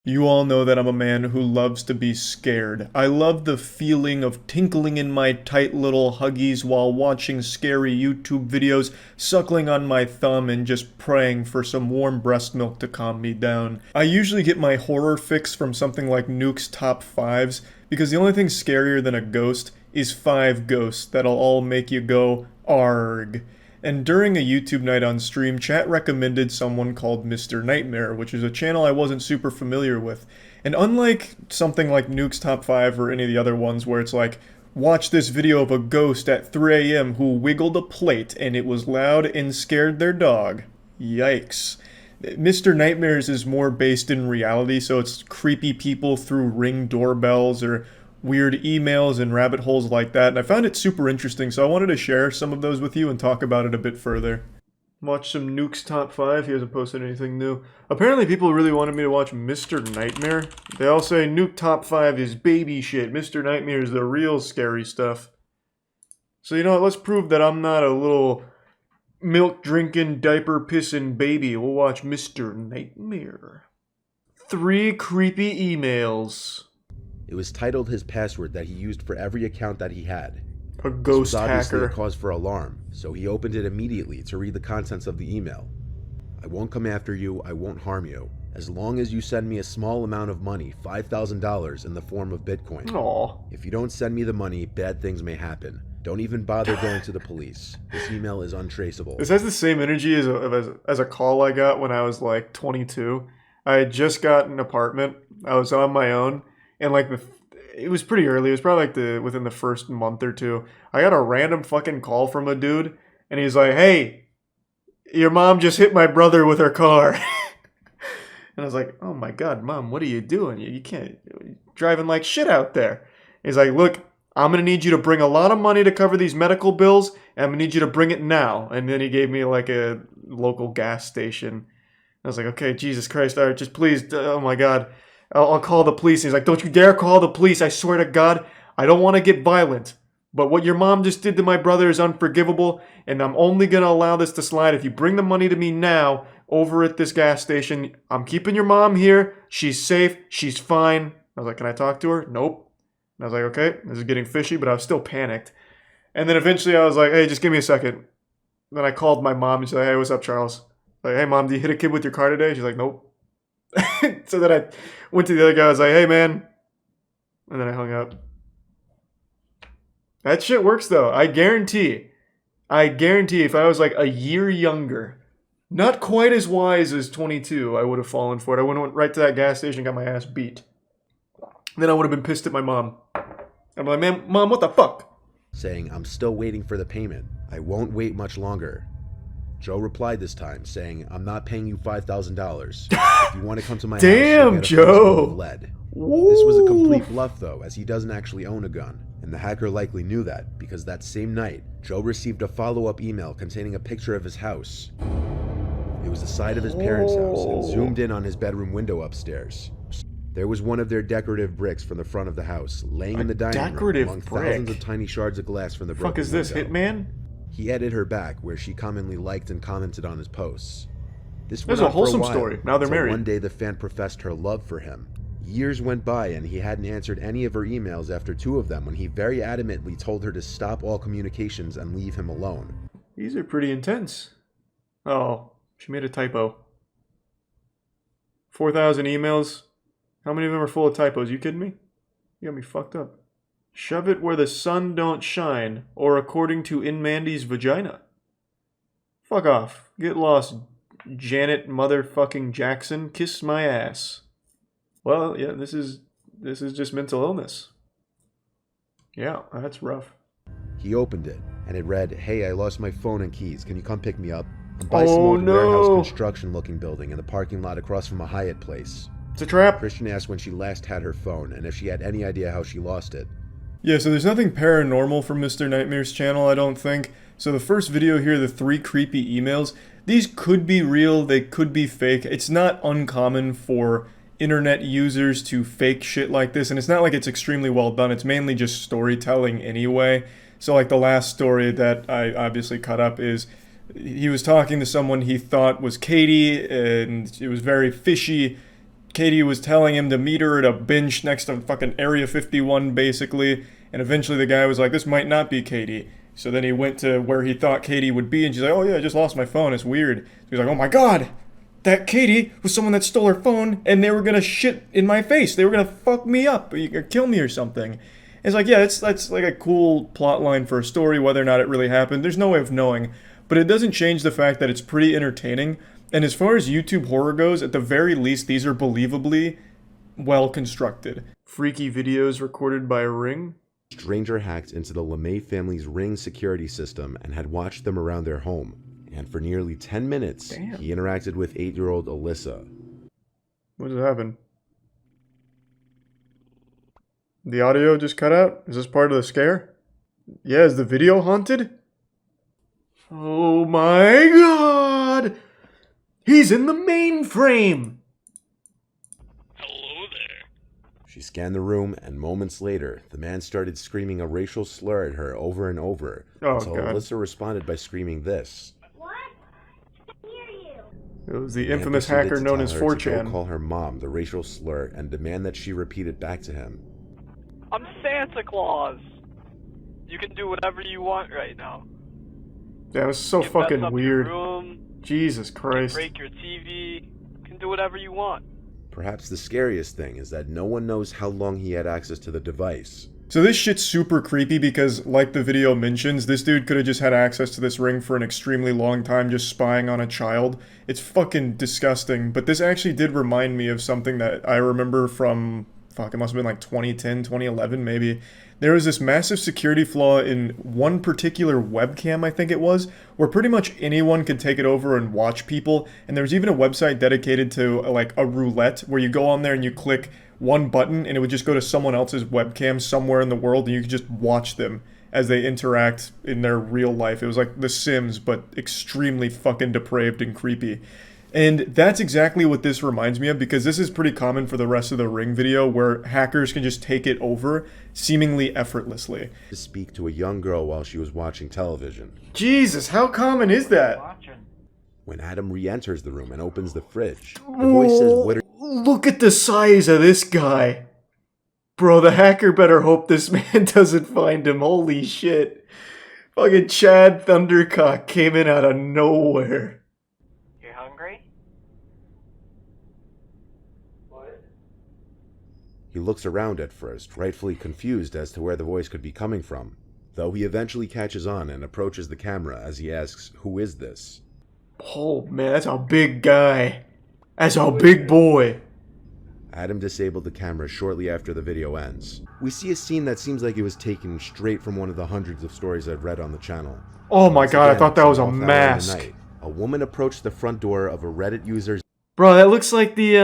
You all know that I'm a man who loves to be scared. I love the feeling of tinkling in my tight little huggies while watching scary YouTube videos, suckling on my thumb, and just praying for some warm breast milk to calm me down. I usually get my horror fix from something like Nuke's Top 5s, because the only thing scarier than a ghost is 5 ghosts that'll all make you go, ARG. And during a YouTube night on stream, chat recommended someone called Mr. Nightmare, which is a channel I wasn't super familiar with. And unlike something like Nuke's Top 5 or any of the other ones where it's like, watch this video of a ghost at 3 a.m. who wiggled a plate and it was loud and scared their dog. Yikes. Mr. Nightmares is more based in reality, so it's creepy people through Ring doorbells or weird emails and rabbit holes like that, and I found it super interesting, so I wanted to share some of those with you and talk about it a bit further. Watch some Nuke's Top 5. He hasn't posted anything new. Apparently people really wanted me to watch Mr. Nightmare. They all say Nuke Top 5 is baby shit. Mr. Nightmare is the real scary stuff. So you know what, let's prove that I'm not a little milk-drinking, diaper-pissing baby. We'll watch Mr. Nightmare. 3 creepy emails. It was titled his password that he used for every account that he had. A This ghost was obviously hacker. a cause for alarm, so he opened it immediately to read the contents of the email. I won't come after you, I won't harm you, as long as you send me a small amount of money, $5,000 in the form of Bitcoin. Aww. If you don't send me the money, bad things may happen. Don't even bother going to the police. This email is untraceable. This has the same energy as a call I got when I was like 22. I had just got an apartment. I was on my own, and like it was pretty early. It was probably like within the first month or two. I got a random fucking call from a dude, and he's like, "Hey, your mom just hit my brother with her car." And I was like, "Oh my god, mom, what are you doing? You can't you're driving like shit out there." He's like, "Look, I'm gonna need you to bring a lot of money to cover these medical bills, and I'm gonna need you to bring it now." And then he gave me like a local gas station. I was like, "Okay, Jesus Christ, all right, just please, oh my God, I'll call the police." And he's like, "Don't you dare call the police, I swear to God, I don't want to get violent. But what your mom just did to my brother is unforgivable, and I'm only gonna allow this to slide if you bring the money to me now over at this gas station. I'm keeping your mom here, she's safe, she's fine." I was like, "Can I talk to her?" Nope. And I was like, okay, this is getting fishy, but I was still panicked. And then eventually I was like, "Hey, just give me a second." Then I called my mom and she's like, "Hey, what's up, Charles?" Like, "Hey, mom, did you hit a kid with your car today?" She's like, "Nope." So then I went to the other guy. I was like, "Hey, man." And then I hung up. That shit works, though. I guarantee if I was like a year younger, not quite as wise as 22, I would have fallen for it. I would have went right to that gas station and got my ass beat. Then I would have been pissed at my mom. I'm like, "Man, mom, what the fuck?" Saying, I'm still waiting for the payment. I won't wait much longer. Joe replied this time, saying, I'm not paying you $5,000. If you want to come to my house, Damn, you'll get a Joe. full of lead. This was a complete Ooh. bluff, though, as he doesn't actually own a gun. And the hacker likely knew that, because that same night, Joe received a follow-up email containing a picture of his house. It was the side of his parents' house, and zoomed in on his bedroom window upstairs. There was one of their decorative bricks from the front of the house, laying in the dining room among thousands of tiny shards of glass from the broken Fuck is this, window. Hitman? He added her back, where she commonly liked and commented on his posts. This There's went a on for wholesome while, story. Now they're until married. one day the fan professed her love for him. Years went by and he hadn't answered any of her emails after 2 of them when he very adamantly told her to stop all communications and leave him alone. These are pretty intense. Oh, she made a typo. 4,000 emails. How many of them are full of typos? You kidding me? You got me fucked up. Shove it where the sun don't shine, or according to In Mandy's vagina. Fuck off. Get lost, Janet motherfucking Jackson. Kiss my ass. Well, yeah, this is just mental illness. Yeah, that's rough. He opened it, and it read, Hey, I lost my phone and keys. Can you come pick me up? I'm by some Oh old warehouse no! construction looking building in the parking lot across from a Hyatt place. It's a trap. Christian asked when she last had her phone and if she had any idea how she lost it. Yeah, so there's nothing paranormal from Mr. Nightmare's channel, I don't think. So the first video here, the 3 creepy emails, these could be real, they could be fake. It's not uncommon for internet users to fake shit like this, and it's not like it's extremely well done. It's mainly just storytelling anyway. So like the last story that I obviously cut up is he was talking to someone he thought was Katie, and it was very fishy. Katie was telling him to meet her at a bench next to fucking Area 51, basically. And eventually the guy was like, this might not be Katie. So then he went to where he thought Katie would be, and she's like, oh yeah, I just lost my phone, it's weird. He's like, oh my god, that Katie was someone that stole her phone, and they were gonna shit in my face. They were gonna fuck me up, or kill me or something. And it's like, yeah, that's like a cool plot line for a story, whether or not it really happened. There's no way of knowing. But it doesn't change the fact that it's pretty entertaining. And as far as YouTube horror goes, at the very least, these are believably well constructed. Freaky videos recorded by a Ring. Stranger hacked into the LeMay family's Ring security system and had watched them around their home. And for nearly 10 minutes, he interacted with 8-year-old Alyssa. What just happened? The audio just cut out? Is this part of the scare? Yeah, is the video haunted? Oh my god! He's in the mainframe! Hello there. She scanned the room, and moments later, the man started screaming a racial slur at her over and over, until God. Alyssa responded by screaming this. What? I can hear you. It was the The man infamous proceeded hacker to known tell as her to 4chan. go call her mom the racial slur and demand that she repeat it back to him. I'm Santa Claus. You can do whatever you want right now. Yeah, it was so You can mess fucking up weird. Your room, Jesus Christ. break your TV. You can do whatever you want. Perhaps the scariest thing is that no one knows how long he had access to the device. So this shit's super creepy because, like the video mentions, this dude could have just had access to this ring for an extremely long time just spying on a child. It's fucking disgusting, but this actually did remind me of something that I remember from, fuck, it must have been like 2010, 2011 maybe. There was this massive security flaw in one particular webcam, I think it was, where pretty much anyone could take it over and watch people, and there was even a website dedicated to like a roulette where you go on there and you click one button and it would just go to someone else's webcam somewhere in the world and you could just watch them as they interact in their real life. It was like The Sims, but extremely fucking depraved and creepy. And that's exactly what this reminds me of, because this is pretty common for the rest of the Ring video where hackers can just take it over seemingly effortlessly. To speak to a young girl while she was watching television. Jesus, how common is that? When Adam re-enters the room and opens the fridge, the voice says, "What are Look at the size of this guy. Bro, the hacker better hope this man doesn't find him. Holy shit. Fucking Chad Thundercock came in out of nowhere. You hungry? He looks around at first, rightfully confused as to where the voice could be coming from, though he eventually catches on and approaches the camera as he asks, "Who is this?" Oh man, that's a big guy. That's a big boy. Adam disabled the camera shortly after the video ends. We see a scene that seems like it was taken straight from one of the hundreds of stories I've read on the channel. Oh my Once god, I again, thought that it's was an a off hour in the mask. night. A woman approached the front door of a Reddit user's. Bro, that looks like the,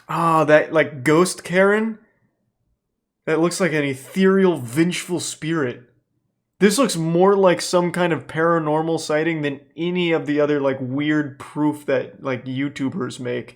that, like, ghost Karen? That looks like an ethereal, vengeful spirit. This looks more like some kind of paranormal sighting than any of the other, like, weird proof that, like, YouTubers make.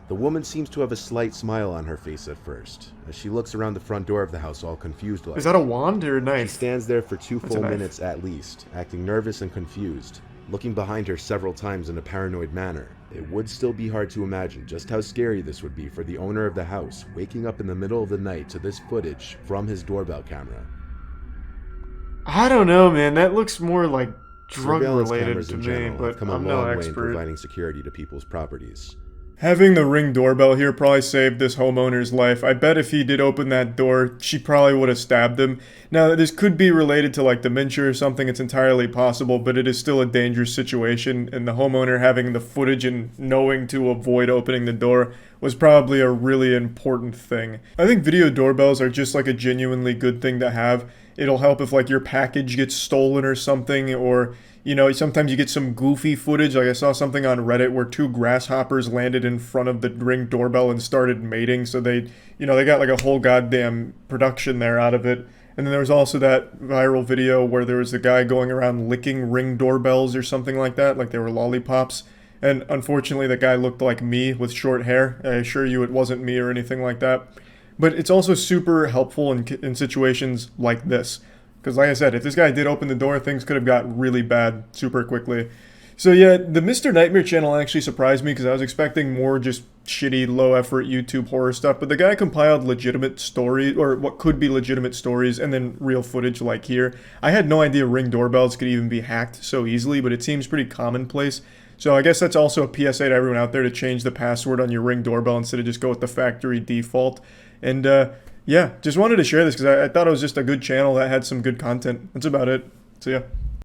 The woman seems to have a slight smile on her face at first, as she looks around the front door of the house all confused like. Is that a wand or a She knife? stands there for two That's a full knife. minutes at least, acting nervous and confused, looking behind her several times in a paranoid manner. It would still be hard to imagine just how scary this would be for the owner of the house, waking up in the middle of the night to this footage from his doorbell camera. I don't know, man. That looks more like Surveillance drug-related cameras to in me, general have but come a I'm no long way in expert. providing security to people's properties. Having the Ring doorbell here probably saved this homeowner's life. I bet if he did open that door, she probably would have stabbed him. Now, this could be related to, like, dementia or something. It's entirely possible, but it is still a dangerous situation, and the homeowner having the footage and knowing to avoid opening the door was probably a really important thing. I think video doorbells are just, like, a genuinely good thing to have. It'll help if, like, your package gets stolen or something, or, you know, sometimes you get some goofy footage. Like, I saw something on Reddit where two grasshoppers landed in front of the Ring doorbell and started mating, so they got, like, a whole goddamn production there out of it. And then there was also that viral video where there was a guy going around licking Ring doorbells or something like that, like they were lollipops. And unfortunately, the guy looked like me with short hair. I assure you it wasn't me or anything like that. But it's also super helpful in situations like this. Because like I said, if this guy did open the door, things could have got really bad super quickly. So yeah, the Mr. Nightmare channel actually surprised me because I was expecting more just shitty, low-effort YouTube horror stuff. But the guy compiled legitimate stories, or what could be legitimate stories, and then real footage like here. I had no idea Ring doorbells could even be hacked so easily, but it seems pretty commonplace. So I guess that's also a PSA to everyone out there to change the password on your Ring doorbell instead of just go with the factory default. And yeah, just wanted to share this because I thought it was just a good channel that had some good content. That's about it. So yeah.